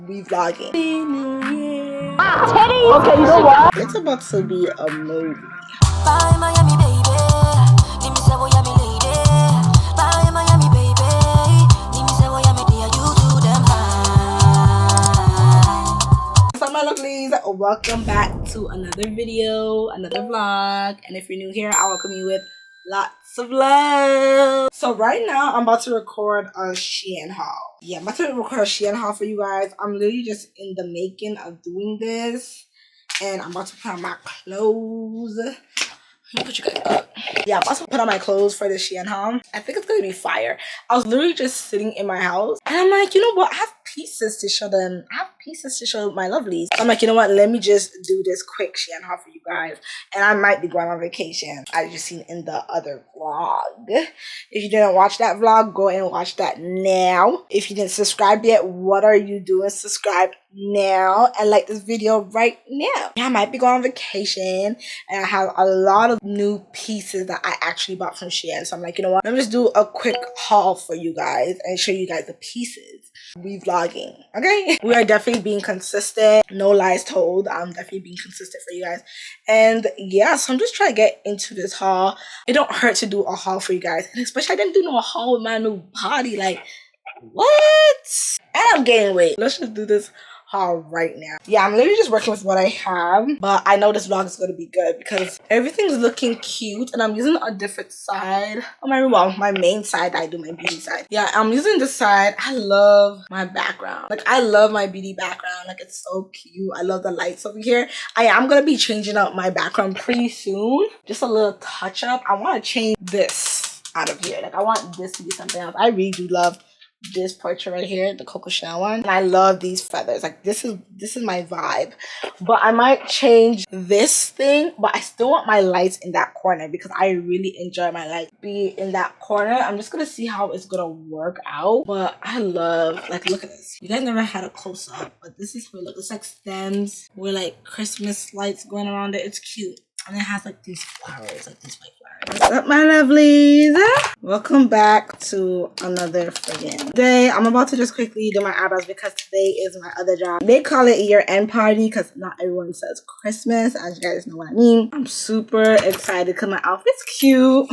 We vlogging. Okay, you know what? It's about to be a movie. Bye, Miami, baby. Let me say what you lady. Bye, Miami, baby. Let me say what you dear. You do them fine. So my lovelies, welcome back to another video, another vlog. And if you're new here, I welcome you with lots of love. So right now, I'm about to record a Shein haul. Yeah, I'm about to record a Shein haul for you guys. I'm literally just in the making of doing this. And I'm about to put on my clothes. Let me put you guys up. Yeah, I'm about to put on my clothes for the Shein haul. I think it's gonna be fire. I was literally just sitting in my house and I'm like, you know what? I have pieces to show them. I have pieces to show my lovelies. I'm like, you know what? Let me just do this quick Shein haul for you guys. And I might be going on vacation. I just seen in the other vlog. If you didn't watch that vlog, go and watch that now. If you didn't subscribe yet, what are you doing? Subscribe now and like this video right now. Yeah, I might be going on vacation and I have a lot of new pieces that I actually bought from Shein. So I'm like, you know what? Let me just do a quick haul for you guys and show you guys the pieces. We vlogging, okay? We are definitely being consistent. No lies told. I'm definitely being consistent for you guys. And yeah, so I'm just trying to get into this haul. It don't hurt to do a haul for you guys. And especially I didn't do no haul with my new body. Like, what? And I'm gaining weight. Let's just do this haul right now. Yeah, I'm literally just working with what I have, but I know this vlog is going to be good because everything's looking cute and I'm using a different side on my main side that I do my beauty side. Yeah, I'm using this side. I love my background. Like, I love my beauty background. Like, it's so cute. I love the lights over here. I am going to be changing out my background pretty soon. Just a little touch up. I want to change this out of here. Like, I want this to be something else. I really do love this portrait right here, the Coco Chanel one, and I love these feathers. Like, this is my vibe. But I might change this thing, but I still want my lights in that corner because I really enjoy my lights be in that corner. I'm just gonna see how it's gonna work out, but I love, like, look at this. You guys never had a close-up, but this is how it looks. It's like stems with like Christmas lights going around it. It's cute. And it has like these flowers, like these white flowers. What's up, my lovelies? Welcome back to another friggin' day. I'm about to just quickly do my eyebrows because today is my other job. They call it year-end party because not everyone says Christmas, as you guys know what I mean. I'm super excited because my outfit's cute.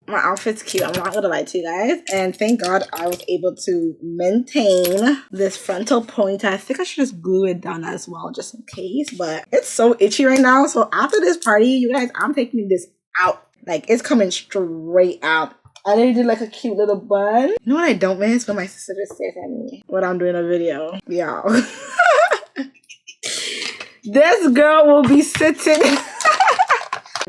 My outfit's cute. I'm not gonna lie to you guys. And thank God I was able to maintain this frontal point. I think I should just glue it down as well just in case. But it's so itchy right now. So after this party, you guys, I'm taking this out. Like, it's coming straight out. I didn't do like a cute little bun. You know what I don't miss? When my sister just stares at me when I'm doing a video. Y'all. This girl will be sitting.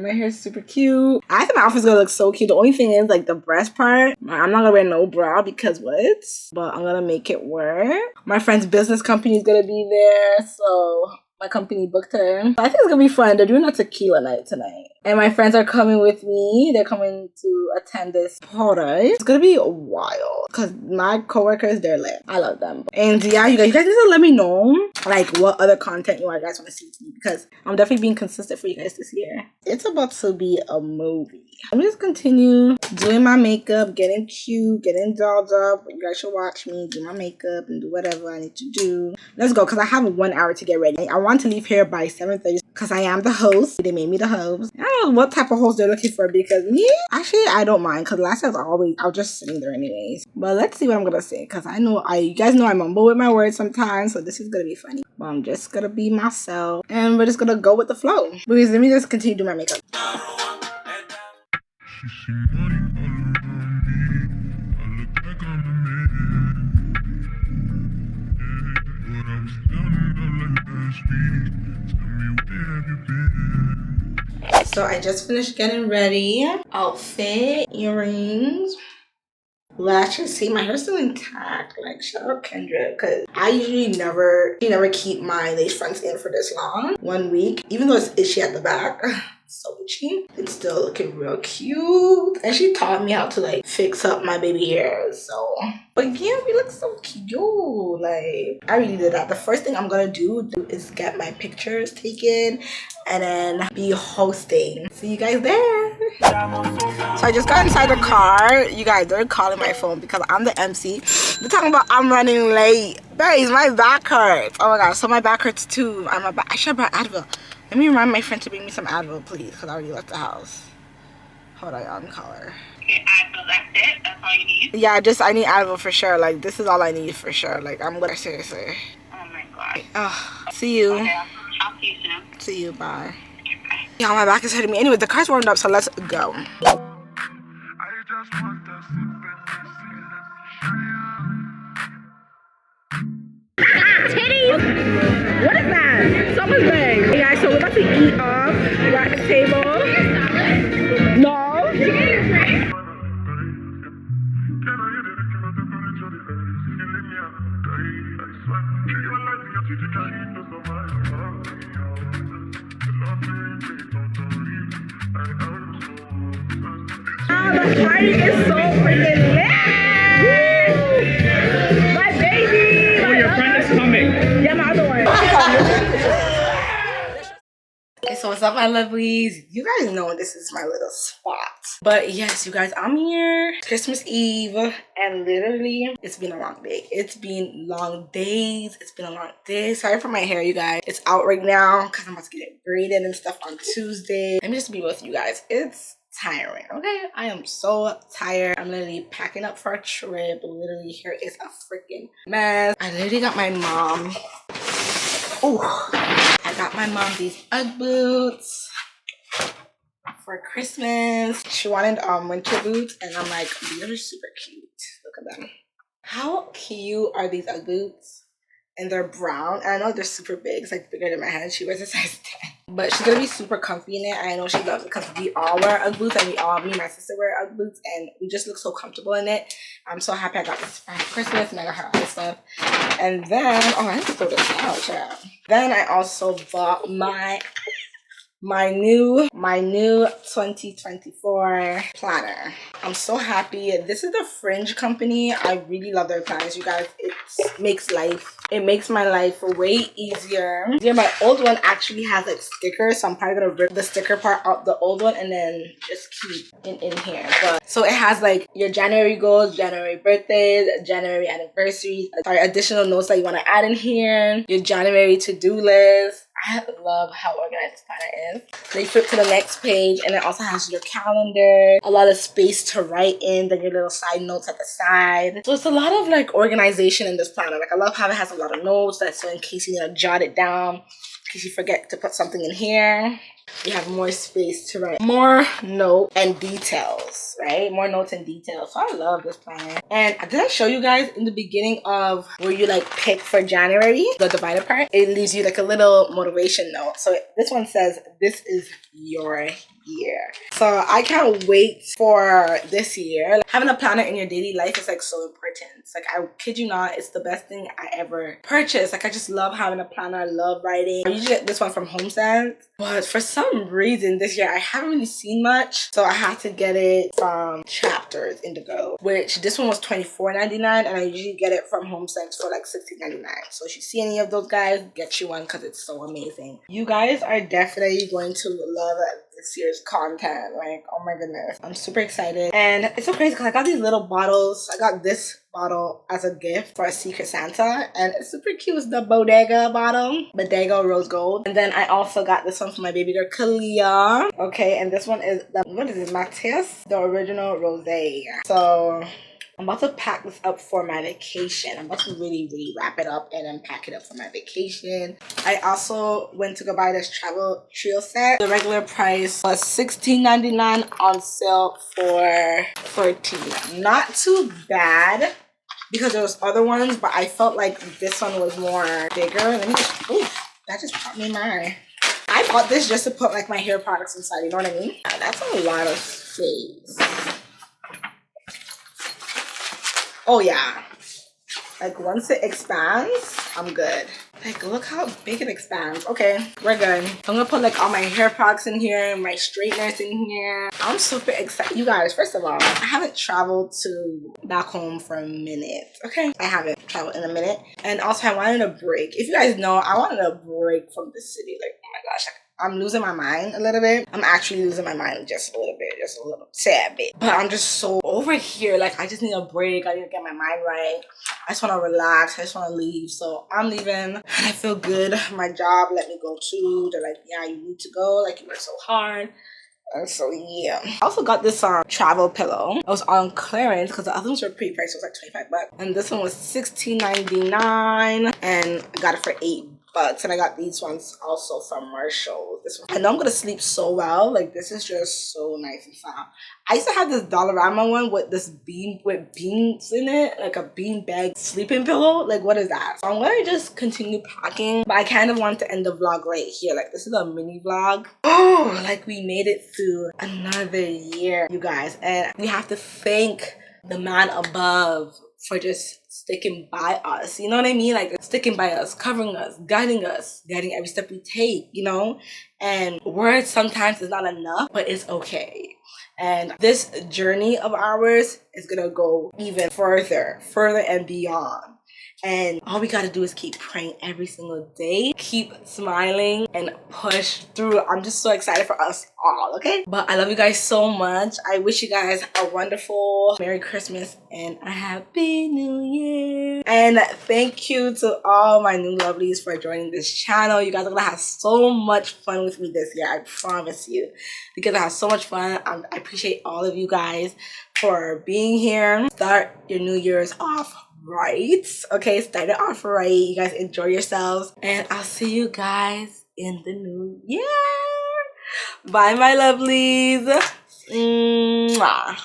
My hair's super cute. I think my outfit's gonna look so cute. The only thing is, like, the breast part. I'm not gonna wear no bra because what? But I'm gonna make it work. My friend's business company is gonna be there, so my company booked her. So I think it's gonna be fun. They're doing a tequila night tonight. And my friends are coming with me. They're coming to attend this party. It's gonna be wild because my coworkers, they're lit. I love them. And yeah, you guys need to let me know like what other content you guys want to see from me because I'm definitely being consistent for you guys this year. It's about to be a movie. I'm just continue doing my makeup, getting cute, getting dolled up. You guys should watch me do my makeup and do whatever I need to do. Let's go because I have 1 hour to get ready. I want to leave here by 7:30 because I am the host. They made me the host. I don't know what type of host they're looking for because me, actually, I don't mind because last time I was just sitting there anyways. But let's see what I'm gonna say because I know you guys know I mumble with my words sometimes, so this is gonna be funny. But I'm just gonna be myself and we're just gonna go with the flow. Because let me just continue to do my makeup. So I just finished getting ready. Outfit, earrings, lashes. See, my hair's still intact. Like, shout out Kendra, because I usually never keep my lace fronts in for this long. 1 week, even though it's itchy at the back. So itchy. It's still looking real cute. And she taught me how to like fix up my baby hairs. So, but yeah, we look so cute. Like, I really did that. The first thing I'm gonna do is get my pictures taken and then be hosting. See you guys there. So I just got inside the car. You guys, they're calling my phone because I'm the MC. They're talking about I'm running late. Guys, my back hurts. Oh my gosh, so my back hurts too. I should have brought Advil. Let me remind my friend to bring me some Advil, please, because I already left the house. Hold on, call her. Okay, Advil, that's it? That's all you need? Yeah, I need Advil for sure. Like, this is all I need for sure. Like, I'm gonna, seriously. Oh my god. Oh, see you. Okay, I'll talk to you soon. See you, bye. Okay, bye. Yeah, my back is hurting me. Anyway, the car's warmed up, so let's go. Titties! What is that? Someone's bag. Hey guys, so we're about to eat off. We're at the table. No. The party is so freaking lit! My baby! Oh, your friend is coming. Yeah, my other one. Okay, so what's up, my lovelies? You guys know this is my little spot. But yes, you guys, I'm here. It's Christmas Eve, and literally, it's been a long day. It's been long days. It's been a long day. Sorry for my hair, you guys. It's out right now because I'm about to get it braided and stuff on Tuesday. Let me just be with you guys. It's tiring, okay? I am so tired. I'm literally packing up for a trip. Literally, here is a freaking mess. I literally got my mom. Oh, I got my mom these Ugg boots for Christmas. She wanted winter boots, and I'm like, these are super cute. Look at them. How cute are these Ugg boots? And they're brown. And I know they're super big. It's like bigger than my head. She wears a size 10. But she's gonna be super comfy in it. I know she loves it because we all wear Ugg boots, and me and my sister wear Ugg boots, and we just look so comfortable in it. I'm so happy I got this for Christmas, and I got her other stuff. And then, oh, I have to throw this out, child. Then I also bought my new 2024 planner. I'm so happy. This is the Fringe company. I really love their planners, you guys. It makes my life way easier. Yeah, my old one actually has like stickers, so I'm probably gonna rip the sticker part out the old one and then just keep in here. But so it has like your January goals, January birthdays, January anniversaries, additional notes that you want to add in here, your January to-do list. I love how organized this planner is. So you flip to the next page, and it also has your calendar, a lot of space to write in, then your little side notes at the side. So it's a lot of like organization in this planner. Like, I love how it has a lot of notes, that so in case you need to jot it down, in case you forget to put something in here, you have more space to write more notes and details, right? More notes and details. So I love this planner. And did I show you guys in the beginning of where you like pick for January, the divided part? It leaves you like a little motivation note. So this one says, this is your year. So I can't wait for this year. Like, having a planner in your daily life is like so important. It's like, I kid you not, it's the best thing I ever purchased. Like, I just love having a planner. I love writing. I usually get this one from HomeSense, but for some reason this year I haven't really seen much, so I had to get it from Chapters Indigo, which this one was $24.99, and I usually get it from HomeSense for like $16.99. So if you see any of those guys, get you one because it's so amazing. You guys are definitely going to love this year's content. Like, oh my goodness, I'm super excited. And it's so crazy because I got these little bottles. I got this bottle as a gift for a Secret Santa, and it's super cute. It's the Bodega bottle, Bodega Rose Gold. And then I also got this one for my baby girl Kalia. Okay, and this one is the, what is it, Matthias, the original rosé. So I'm about to pack this up for my vacation. I'm about to really wrap it up and then pack it up for my vacation. I also went to go buy this travel trio set. The regular price was $16.99, on sale for $13. Not too bad because there was other ones, but I felt like this one was more bigger. Let me just, ooh, that just popped me in my eye. I bought this just to put like my hair products inside, you know what I mean? That's a lot of space. Oh yeah, like once it expands, I'm good. Like, look how big it expands. Okay, we're good. I'm gonna put like all my hair products in here, my straighteners in here. I'm super excited. You guys, first of all, I haven't traveled to back home for a minute. Okay, I haven't traveled in a minute. And also I wanted a break. If you guys know, I wanted a break from the city. Like, oh my gosh, I'm losing my mind a little bit. I'm actually losing my mind just a little bit, just a little sad bit. But I'm just so over here. Like, I just need a break. I need to get my mind right. I just want to relax. I just want to leave. So I'm leaving and I feel good. My job let me go too. They're like, yeah, you need to go. Like, you work so hard. And so yeah, I also got this travel pillow. It was on clearance because the other ones were pretty pricey. It was like 25 bucks, and this one was $16.99, and I got it for $8. And I got these ones also from Marshall. This one, I know I'm gonna sleep so well. Like, this is just so nice and soft. I used to have this Dollarama one with this beans in it, like a bean bag sleeping pillow. Like, what is that? So I'm gonna just continue packing, but I kind of want to end the vlog right here. Like, this is a mini vlog. Oh, like, we made it through another year, you guys, and we have to thank the man above for just sticking by us. You know what I mean? Like, sticking by us, covering us, guiding every step we take, you know? And words sometimes is not enough, but it's okay. And this journey of ours is gonna go even further and beyond. And all we gotta do is keep praying every single day, keep smiling, and push through. I'm just so excited for us all, okay? But I love you guys so much. I wish you guys a wonderful Merry Christmas and a Happy New Year. And thank you to all my new lovelies for joining this channel. You guys are gonna have so much fun with me this year, I promise you. Because I have so much fun. I appreciate all of you guys for being here. Start your New Year's off right. Okay, start it off right. You guys enjoy yourselves, and I'll see you guys in the new year. Bye, my lovelies. Mwah.